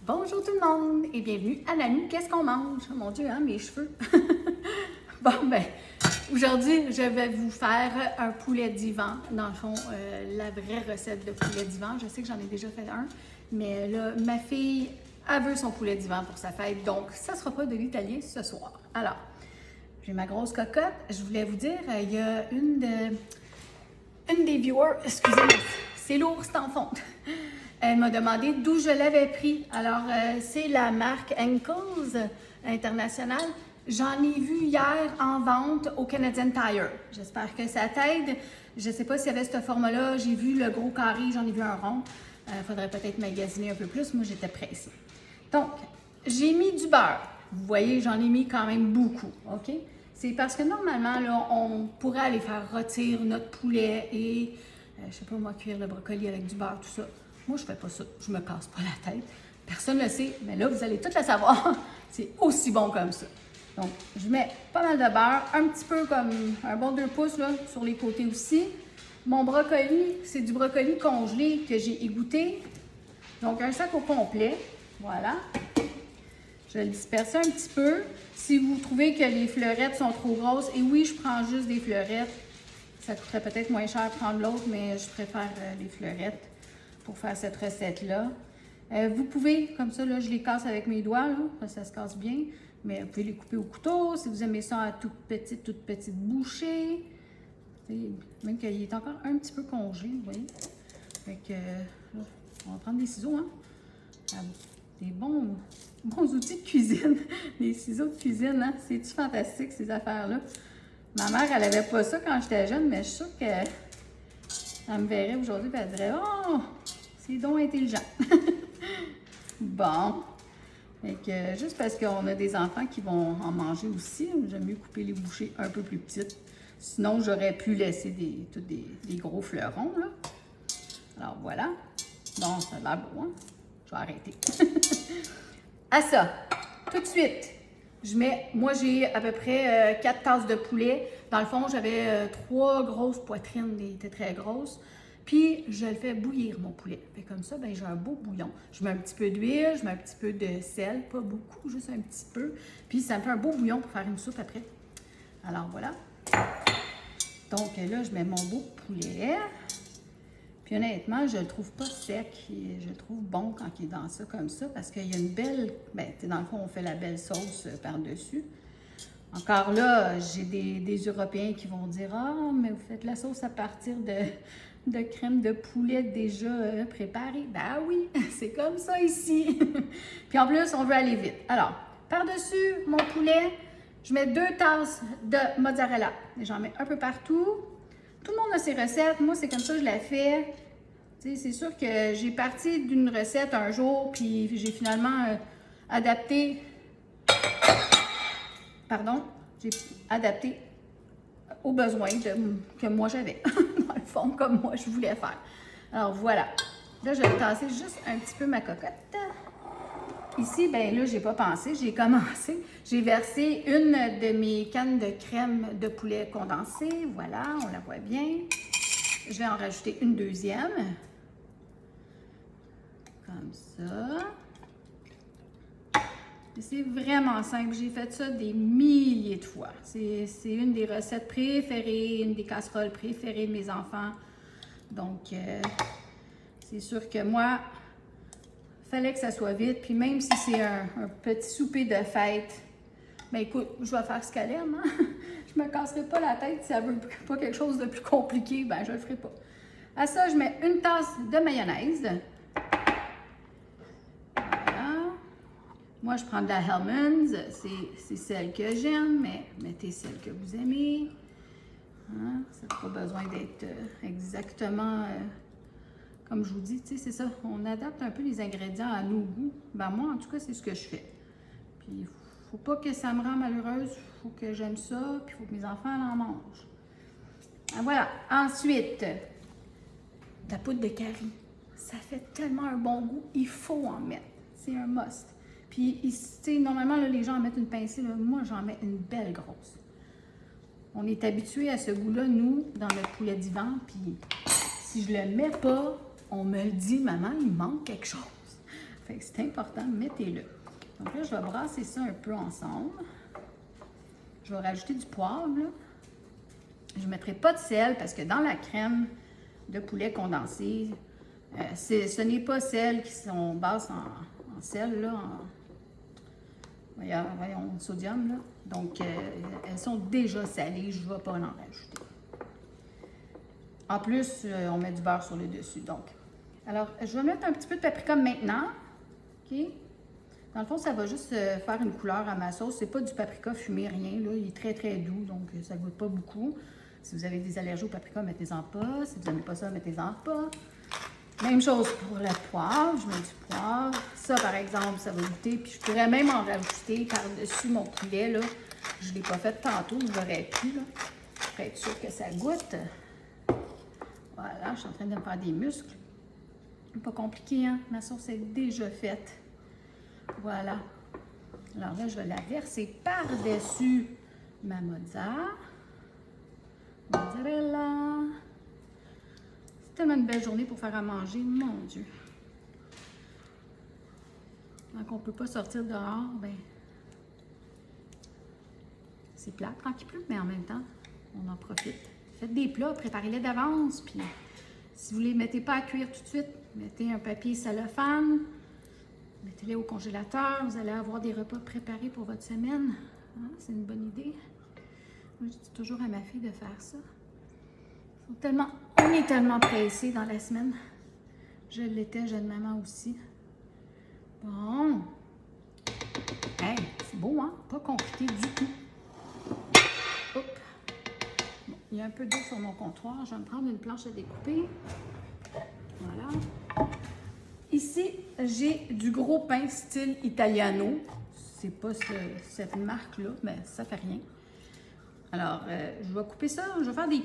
Bonjour tout le monde et bienvenue à Nanu, qu'est-ce qu'on mange? Mon Dieu, hein, mes cheveux! Bon, ben, aujourd'hui, je vais vous faire un poulet divan. Dans le fond, la vraie recette de poulet divan. Je sais que j'en ai déjà fait un, mais là, ma fille, elle veut son poulet divan pour sa fête, donc ça ne sera pas de l'italien ce soir. Alors, j'ai ma grosse cocotte. Je voulais vous dire, il y a une des viewers, excusez-moi, c'est lourd, c'est en fonte. Elle m'a demandé d'où je l'avais pris. Alors, c'est la marque Ankles International. J'en ai vu hier en vente au Canadian Tire. J'espère que ça t'aide. Je ne sais pas s'il y avait ce format-là. J'ai vu le gros carré, j'en ai vu un rond. Il faudrait peut-être magasiner un peu plus. Moi, j'étais pressée. Donc, j'ai mis du beurre. Vous voyez, j'en ai mis quand même beaucoup. OK? C'est parce que normalement, là, on pourrait aller faire rôtir notre poulet et, je sais pas moi, cuire le brocoli avec du beurre, tout ça. Moi, je fais pas ça. Je me casse pas la tête. Personne ne le sait, mais là, vous allez tout le savoir. C'est aussi bon comme ça. Donc, je mets pas mal de beurre, un petit peu comme un bon 2 pouces là, sur les côtés aussi. Mon brocoli, c'est du brocoli congelé que j'ai égoutté. Donc, un sac au complet. Voilà. Je vais le disperser un petit peu. Si vous trouvez que les fleurettes sont trop grosses, et oui, je prends juste des fleurettes. Ça coûterait peut-être moins cher de prendre l'autre, mais je préfère les fleurettes pour faire cette recette-là. Vous pouvez, comme ça, là, je les casse avec mes doigts, là, ça se casse bien, mais vous pouvez les couper au couteau, si vous aimez ça à toute petite bouchée. Même qu'il est encore un petit peu congelé, vous voyez. Fait que, là, on va prendre des ciseaux, hein. Des bons outils de cuisine. Des ciseaux de cuisine, hein. C'est-tu fantastique, ces affaires-là? Ma mère, elle avait pas ça quand j'étais jeune, mais je suis sûre qu'elle me verrait aujourd'hui et elle dirait « Oh, c'est donc intelligent! » Bon. Fait que juste parce qu'on a des enfants qui vont en manger aussi, j'aime mieux couper les bouchées un peu plus petites. Sinon, j'aurais pu laisser des gros fleurons, là. Alors voilà. Bon, ça a l'air beau, hein? Je vais arrêter. À ça, tout de suite, moi j'ai à peu près 4 tasses de poulet. Dans le fond, j'avais 3 grosses poitrines, elles étaient très grosses. Puis, je le fais bouillir, mon poulet. Fait comme ça, ben j'ai un beau bouillon. Je mets un petit peu d'huile, je mets un petit peu de sel, pas beaucoup, juste un petit peu. Puis, ça me fait un beau bouillon pour faire une soupe après. Alors, voilà. Donc, là, je mets mon beau poulet. Puis, honnêtement, je le trouve pas sec. Je le trouve bon quand il est dans ça, comme ça, parce qu'il y a une belle... Ben, dans le fond, on fait la belle sauce par-dessus. Encore là, j'ai des Européens qui vont dire « Ah, mais vous faites la sauce à partir de crème de poulet déjà préparée. » Ben oui, c'est comme ça ici. Puis en plus, on veut aller vite. Alors, par-dessus mon poulet, je mets 2 tasses de mozzarella. J'en mets un peu partout. Tout le monde a ses recettes. Moi, c'est comme ça que je la fais. Tu sais, c'est sûr que j'ai parti d'une recette un jour, puis j'ai finalement adapté... Pardon, j'ai adapté aux besoins que moi j'avais, dans le fond, comme moi je voulais faire. Alors voilà, là je vais tasser juste un petit peu ma cocotte. Ici, ben là, j'ai pas pensé, j'ai commencé. J'ai versé une de mes cannes de crème de poulet condensée, voilà, on la voit bien. Je vais en rajouter une deuxième, comme ça. C'est vraiment simple. J'ai fait ça des milliers de fois. C'est une des recettes préférées, une des casseroles préférées de mes enfants. Donc, c'est sûr que moi, il fallait que ça soit vite. Puis même si c'est un petit souper de fête, ben écoute, je vais faire ce qu'elle aime. Hein? Je me casserai pas la tête si elle veut pas quelque chose de plus compliqué, ben je le ferai pas. À ça, je mets une tasse de mayonnaise. Moi, je prends de la Hellmann's, c'est celle que j'aime, mais mettez celle que vous aimez. Hein? Ça n'a pas besoin d'être exactement comme je vous dis, tu sais, c'est ça. On adapte un peu les ingrédients à nos goûts. Ben moi, en tout cas, c'est ce que je fais. Puis, il ne faut pas que ça me rende malheureuse, il faut que j'aime ça, puis il faut que mes enfants en mangent. Ah, voilà. Ensuite, la poudre de curry. Ça fait tellement un bon goût, il faut en mettre. C'est un must. Puis, tu sais, normalement, là, les gens en mettent une pincée. Là, moi, j'en mets une belle grosse. On est habitué à ce goût-là, nous, dans le poulet divan. Puis, si je le mets pas, on me le dit, maman, il manque quelque chose. Fait que c'est important, mettez-le. Donc là, je vais brasser ça un peu ensemble. Je vais rajouter du poivre, là. Je ne mettrai pas de sel parce que dans la crème de poulet condensé, ce n'est pas celles qui sont basses en sel, là, voyons, sodium, là. Donc, elles sont déjà salées, je ne vais pas en rajouter. En plus, on met du beurre sur le dessus, donc. Alors, je vais mettre un petit peu de paprika maintenant, OK? Dans le fond, ça va juste faire une couleur à ma sauce. C'est pas du paprika fumé, rien, là. Il est très, très doux, donc ça ne goûte pas beaucoup. Si vous avez des allergies au paprika, mettez-en pas. Si vous n'aimez pas ça, mettez-en pas. Même chose pour le poivre. Je mets du poivre. Ça, par exemple, ça va goûter. Puis je pourrais même en rajouter par-dessus mon poulet, là. Je ne l'ai pas fait tantôt, mais j'aurais pu, là. Pour être sûr que ça goûte. Voilà, je suis en train de me faire des muscles. Pas compliqué, hein? Ma sauce est déjà faite. Voilà. Alors là, je vais la verser par-dessus ma mozzarella. C'est tellement une belle journée pour faire à manger, mon Dieu. Quand on ne peut pas sortir dehors, ben c'est plate quand il pleut, mais en même temps, on en profite. Faites des plats, préparez-les d'avance, puis si vous ne les mettez pas à cuire tout de suite, mettez un papier cellophane, mettez-les au congélateur, vous allez avoir des repas préparés pour votre semaine. Hein? C'est une bonne idée. Moi, je dis toujours à ma fille de faire ça. On est tellement pressés dans la semaine. Je l'étais, jeune maman aussi. Bon. Hey, c'est beau, hein? Pas compliqué du tout. Hop. Bon, il y a un peu d'eau sur mon comptoir. Je vais me prendre une planche à découper. Voilà. Ici, j'ai du gros pain style italiano. C'est pas cette marque-là, mais ça fait rien. Alors, je vais couper ça. Je vais faire des